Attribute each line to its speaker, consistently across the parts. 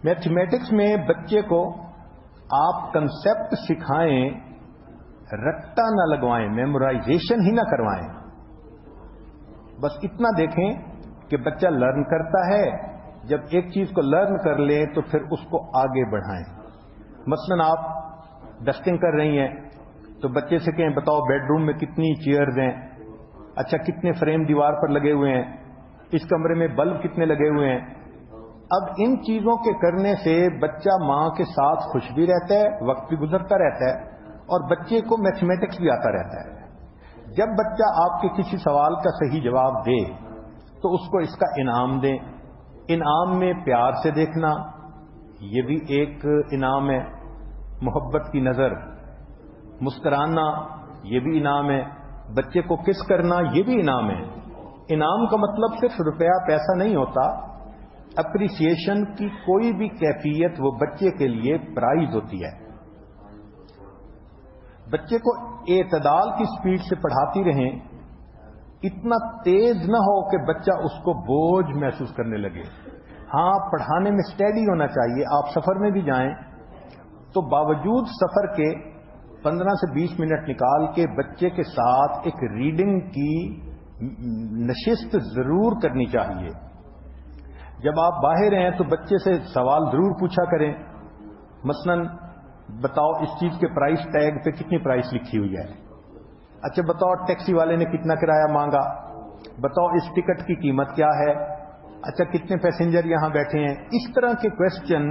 Speaker 1: Mathematics میں بچے کو آپ کنسپٹ سکھائیں، رٹا نہ لگوائیں، میمورائزیشن ہی نہ کروائیں. بس اتنا دیکھیں کہ بچہ لرن کرتا ہے. جب ایک چیز کو لرن کر لیں تو پھر اس کو آگے بڑھائیں. مثلا آپ ڈسٹنگ کر رہی ہیں تو بچے سے کہیں بتاؤ بیڈ روم میں کتنی چیئرز ہیں، اچھا کتنے فریم دیوار پر لگے ہوئے ہیں، اس کمرے میں بلب کتنے لگے ہوئے ہیں. اب ان چیزوں کے کرنے سے بچہ ماں کے ساتھ خوش بھی رہتا ہے، وقت بھی گزرتا رہتا ہے، اور بچے کو میتھمیٹکس بھی آتا رہتا ہے. جب بچہ آپ کے کسی سوال کا صحیح جواب دے تو اس کو اس کا انعام دیں. انعام میں پیار سے دیکھنا یہ بھی ایک انعام ہے، محبت کی نظر، مسکرانا یہ بھی انعام ہے، بچے کو کس کرنا یہ بھی انعام ہے. انعام کا مطلب صرف روپیہ پیسہ نہیں ہوتا. اپریسیشن کی کوئی بھی کیفیت وہ بچے کے لیے پرائز ہوتی ہے. بچے کو اعتدال کی سپیڈ سے پڑھاتی رہیں، اتنا تیز نہ ہو کہ بچہ اس کو بوجھ محسوس کرنے لگے. ہاں پڑھانے میں اسٹیڈی ہونا چاہیے. آپ سفر میں بھی جائیں تو باوجود سفر کے 15 سے 20 منٹ نکال کے بچے کے ساتھ ایک ریڈنگ کی نشست ضرور کرنی چاہیے. جب آپ باہر ہیں تو بچے سے سوال ضرور پوچھا کریں. مثلا بتاؤ اس چیز کے پرائس ٹیگ پہ کتنی پرائس لکھی ہوئی ہے، اچھا بتاؤ ٹیکسی والے نے کتنا کرایہ مانگا، بتاؤ اس ٹکٹ کی قیمت کیا ہے، اچھا کتنے پیسنجر یہاں بیٹھے ہیں. اس طرح کے کوسچن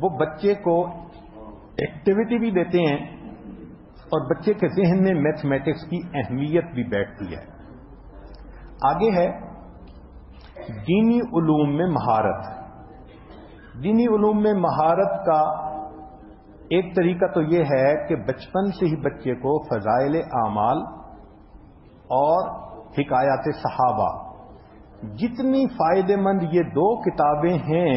Speaker 1: وہ بچے کو ایکٹیویٹی بھی دیتے ہیں اور بچے کے ذہن میں میتھمیٹکس کی اہمیت بھی بیٹھتی ہے. آگے ہے دینی علوم میں مہارت. دینی علوم میں مہارت کا ایک طریقہ تو یہ ہے کہ بچپن سے ہی بچے کو فضائل اعمال اور حکایات صحابہ، جتنی فائدے مند یہ دو کتابیں ہیں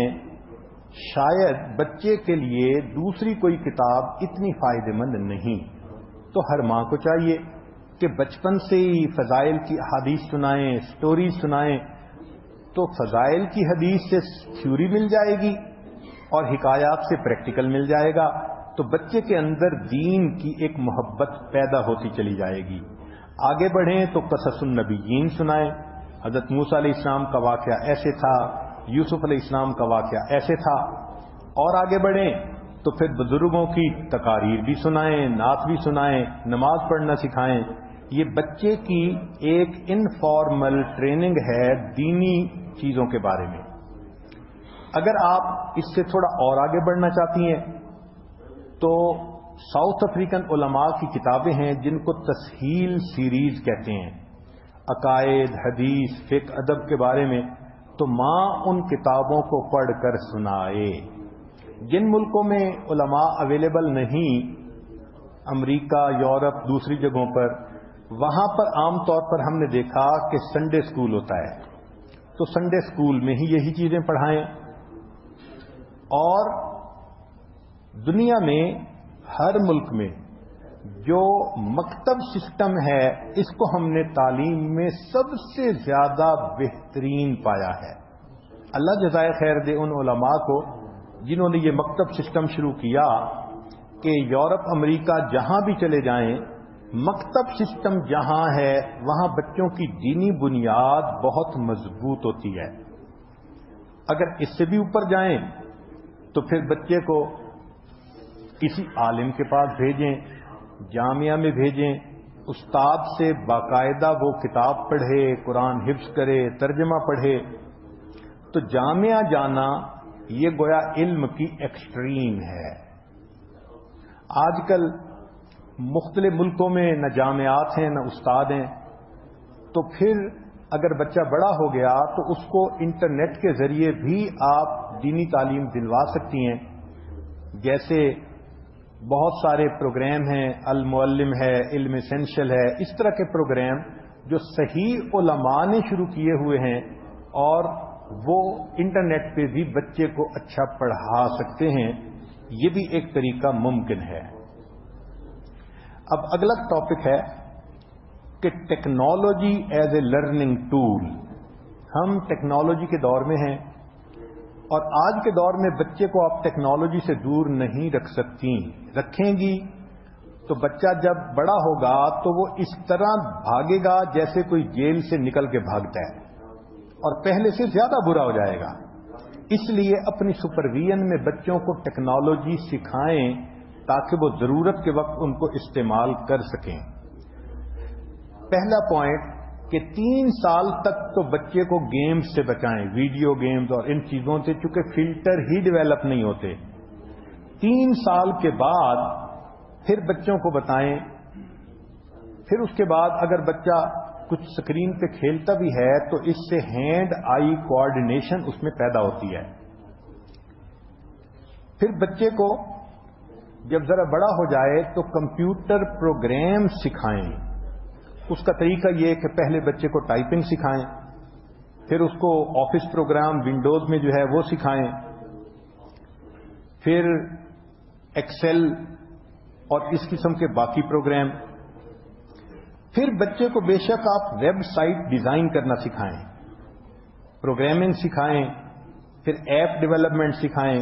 Speaker 1: شاید بچے کے لیے دوسری کوئی کتاب اتنی فائدے مند نہیں. تو ہر ماں کو چاہیے کہ بچپن سے ہی فضائل کی حدیث سنائیں، سٹوریز سنائیں. تو فضائل کی حدیث سے تھیوری مل جائے گی اور حکایات سے پریکٹیکل مل جائے گا، تو بچے کے اندر دین کی ایک محبت پیدا ہوتی چلی جائے گی. آگے بڑھیں تو قصص النبیین سنائیں. حضرت موسیٰ علیہ السلام کا واقعہ ایسے تھا، یوسف علیہ السلام کا واقعہ ایسے تھا. اور آگے بڑھیں تو پھر بزرگوں کی تقاریر بھی سنائیں، نعت بھی سنائیں، نماز پڑھنا سکھائیں. یہ بچے کی ایک انفارمل ٹریننگ ہے دینی چیزوں کے بارے میں. اگر آپ اس سے تھوڑا اور آگے بڑھنا چاہتی ہیں تو ساؤتھ افریقن علماء کی کتابیں ہیں جن کو تسہیل سیریز کہتے ہیں، عقائد، حدیث، فقہ، ادب کے بارے میں. تو ماں ان کتابوں کو پڑھ کر سنائے. جن ملکوں میں علماء اویلیبل نہیں، امریکہ، یورپ، دوسری جگہوں پر، وہاں پر عام طور پر ہم نے دیکھا کہ سنڈے سکول ہوتا ہے. تو سنڈے سکول میں ہی یہی چیزیں پڑھائیں. اور دنیا میں ہر ملک میں جو مکتب سسٹم ہے اس کو ہم نے تعلیم میں سب سے زیادہ بہترین پایا ہے. اللہ جزائے خیر دے ان علماء کو جنہوں نے یہ مکتب سسٹم شروع کیا کہ یورپ، امریکہ جہاں بھی چلے جائیں، مکتب سسٹم جہاں ہے وہاں بچوں کی دینی بنیاد بہت مضبوط ہوتی ہے. اگر اس سے بھی اوپر جائیں تو پھر بچے کو کسی عالم کے پاس بھیجیں، جامعہ میں بھیجیں، استاد سے باقاعدہ وہ کتاب پڑھے، قرآن حفظ کرے، ترجمہ پڑھے. تو جامعہ جانا یہ گویا علم کی ایکسٹریم ہے. آج کل مختلف ملکوں میں نہ جامعات ہیں نہ استاد ہیں. تو پھر اگر بچہ بڑا ہو گیا تو اس کو انٹرنیٹ کے ذریعے بھی آپ دینی تعلیم دلوا سکتی ہیں. جیسے بہت سارے پروگرام ہیں، المعلم ہے، علم اسینشل ہے، اس طرح کے پروگرام جو صحیح علماء نے شروع کیے ہوئے ہیں اور وہ انٹرنیٹ پہ بھی بچے کو اچھا پڑھا سکتے ہیں. یہ بھی ایک طریقہ ممکن ہے. اب اگلا ٹاپک ہے کہ technology as a learning tool. ہم ٹیکنالوجی کے دور میں ہیں اور آج کے دور میں بچے کو آپ ٹیکنالوجی سے دور نہیں رکھ سکتی. رکھیں گی تو بچہ جب بڑا ہوگا تو وہ اس طرح بھاگے گا جیسے کوئی جیل سے نکل کے بھاگتا ہے اور پہلے سے زیادہ برا ہو جائے گا. اس لیے اپنی سپرویژن میں بچوں کو ٹیکنالوجی سکھائیں تاکہ وہ ضرورت کے وقت ان کو استعمال کر سکیں. پہلا پوائنٹ کہ 3 سال تک تو بچے کو گیمز سے بچائیں، ویڈیو گیمز اور ان چیزوں سے، چونکہ فلٹر ہی ڈیولپ نہیں ہوتے. 3 سال کے بعد پھر بچوں کو بتائیں. پھر اس کے بعد اگر بچہ کچھ اسکرین پہ کھیلتا بھی ہے تو اس سے ہینڈ آئی کوآرڈینیشن اس میں پیدا ہوتی ہے. پھر بچے کو جب ذرا بڑا ہو جائے تو کمپیوٹر پروگرام سکھائیں. اس کا طریقہ یہ کہ پہلے بچے کو ٹائپنگ سکھائیں، پھر اس کو آفس پروگرام ونڈوز میں جو ہے وہ سکھائیں، پھر ایکسل اور اس قسم کے باقی پروگرام. پھر بچے کو بے شک آپ ویب سائٹ ڈیزائن کرنا سکھائیں، پروگرامنگ سکھائیں، پھر ایپ ڈیولپمنٹ سکھائیں،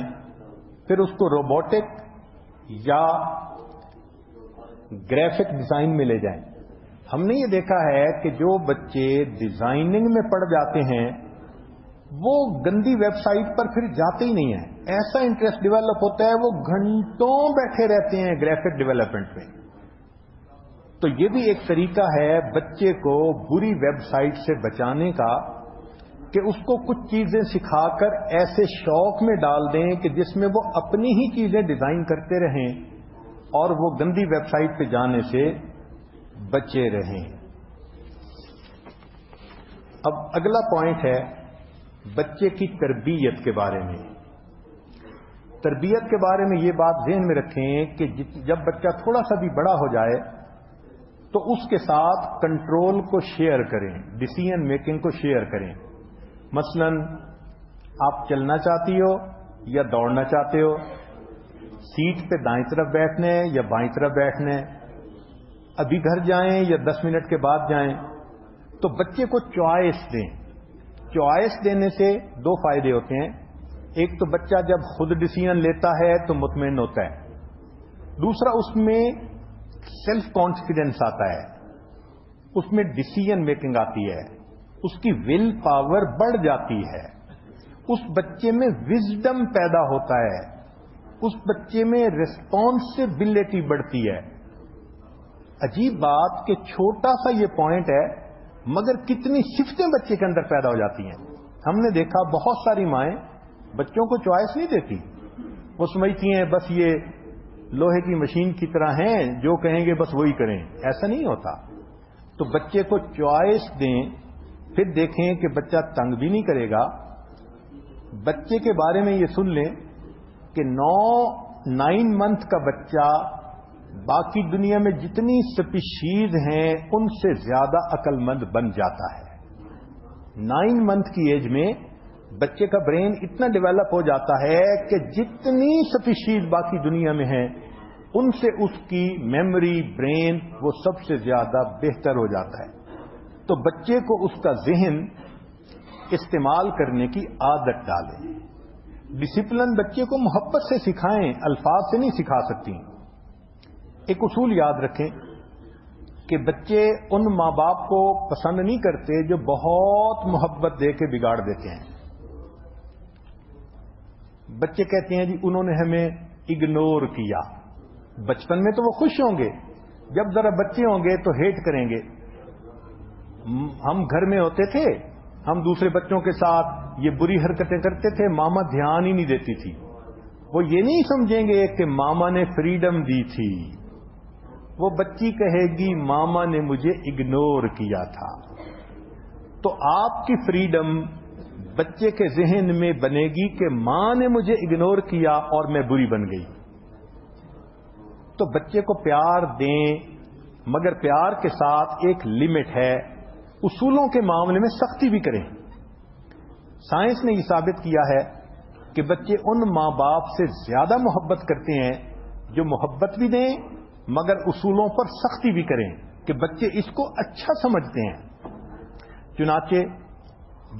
Speaker 1: پھر اس کو روبوٹک یا گرافک ڈیزائن میں لے جائیں. ہم نے یہ دیکھا ہے کہ جو بچے ڈیزائننگ میں پڑ جاتے ہیں وہ گندی ویب سائٹ پر پھر جاتے ہی نہیں ہیں. ایسا انٹرسٹ ڈیولپ ہوتا ہے وہ گھنٹوں بیٹھے رہتے ہیں گرافک ڈیولپمنٹ میں. تو یہ بھی ایک طریقہ ہے بچے کو بری ویب سائٹ سے بچانے کا کہ اس کو کچھ چیزیں سکھا کر ایسے شوق میں ڈال دیں کہ جس میں وہ اپنی ہی چیزیں ڈیزائن کرتے رہیں اور وہ گندی ویب سائٹ پہ جانے سے بچے رہیں. اب اگلا پوائنٹ ہے بچے کی تربیت کے بارے میں. تربیت کے بارے میں یہ بات ذہن میں رکھیں کہ جب بچہ تھوڑا سا بھی بڑا ہو جائے تو اس کے ساتھ کنٹرول کو شیئر کریں، ڈیسیژن میکنگ کو شیئر کریں. مثلا آپ چلنا چاہتی ہو یا دوڑنا چاہتے ہو، سیٹ پہ دائیں طرف بیٹھنے یا بائیں طرف بیٹھنے، ابھی گھر جائیں یا 10 منٹ کے بعد جائیں، تو بچے کو چوائس دیں. چوائس دینے سے 2 فائدے ہوتے ہیں. ایک تو بچہ جب خود ڈیسیژن لیتا ہے تو مطمئن ہوتا ہے، دوسرا اس میں سیلف کانفیڈنس آتا ہے، اس میں ڈیسیژن میکنگ آتی ہے، اس کی ول پاور بڑھ جاتی ہے، اس بچے میں وزڈم پیدا ہوتا ہے، اس بچے میں ریسپانسبلٹی بڑھتی ہے. عجیب بات کہ چھوٹا سا یہ پوائنٹ ہے مگر کتنی صفتیں بچے کے اندر پیدا ہو جاتی ہیں. ہم نے دیکھا بہت ساری مائیں بچوں کو چوائس نہیں دیتی، وہ سمجھتی ہیں بس یہ لوہے کی مشین کی طرح ہیں، جو کہیں گے بس وہی کریں. ایسا نہیں ہوتا. تو بچے کو چوائس دیں، پھر دیکھیں کہ بچہ تنگ بھی نہیں کرے گا. بچے کے بارے میں یہ سن لیں کہ 9 منتھ کا بچہ باقی دنیا میں جتنی سپیشیز ہیں ان سے زیادہ عقل مند بن جاتا ہے. 9 منتھ کی ایج میں بچے کا برین اتنا ڈیولپ ہو جاتا ہے کہ جتنی سپیشیز باقی دنیا میں ہیں ان سے اس کی میموری، برین وہ سب سے زیادہ بہتر ہو جاتا ہے. تو بچے کو اس کا ذہن استعمال کرنے کی عادت ڈالیں. ڈسپلن بچے کو محبت سے سکھائیں، الفاظ سے نہیں سکھا سکتی. ایک اصول یاد رکھیں کہ بچے ان ماں باپ کو پسند نہیں کرتے جو بہت محبت دے کے بگاڑ دیتے ہیں. بچے کہتے ہیں جی انہوں نے ہمیں اگنور کیا. بچپن میں تو وہ خوش ہوں گے، جب ذرا بچے ہوں گے تو ہیٹ کریں گے. ہم گھر میں ہوتے تھے، ہم دوسرے بچوں کے ساتھ یہ بری حرکتیں کرتے تھے، ماما دھیان ہی نہیں دیتی تھی. وہ یہ نہیں سمجھیں گے کہ ماما نے فریڈم دی تھی، وہ بچی کہے گی ماما نے مجھے اگنور کیا تھا. تو آپ کی فریڈم بچے کے ذہن میں بنے گی کہ ماں نے مجھے اگنور کیا اور میں بری بن گئی. تو بچے کو پیار دیں، مگر پیار کے ساتھ ایک لمٹ ہے. اصولوں کے معاملے میں سختی بھی کریں. سائنس نے یہ ثابت کیا ہے کہ بچے ان ماں باپ سے زیادہ محبت کرتے ہیں جو محبت بھی دیں مگر اصولوں پر سختی بھی کریں، کہ بچے اس کو اچھا سمجھتے ہیں. چنانچہ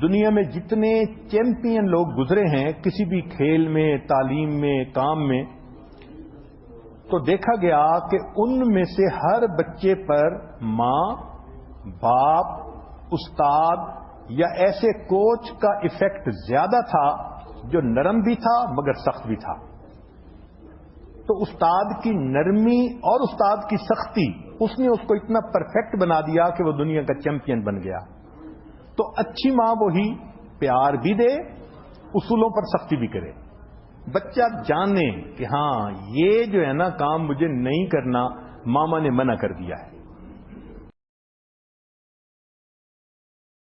Speaker 1: دنیا میں جتنے چیمپئن لوگ گزرے ہیں کسی بھی کھیل میں، تعلیم میں، کام میں، تو دیکھا گیا کہ ان میں سے ہر بچے پر ماں، باپ، استاد یا ایسے کوچ کا ایفیکٹ زیادہ تھا جو نرم بھی تھا مگر سخت بھی تھا۔ تو استاد کی نرمی اور استاد کی سختی اس نے اس کو اتنا پرفیکٹ بنا دیا کہ وہ دنیا کا چیمپئن بن گیا۔ تو اچھی ماں وہی پیار بھی دے، اصولوں پر سختی بھی کرے، بچہ جانے کہ ہاں یہ جو ہے نا کام مجھے نہیں کرنا، ماما نے منع کر دیا ہے۔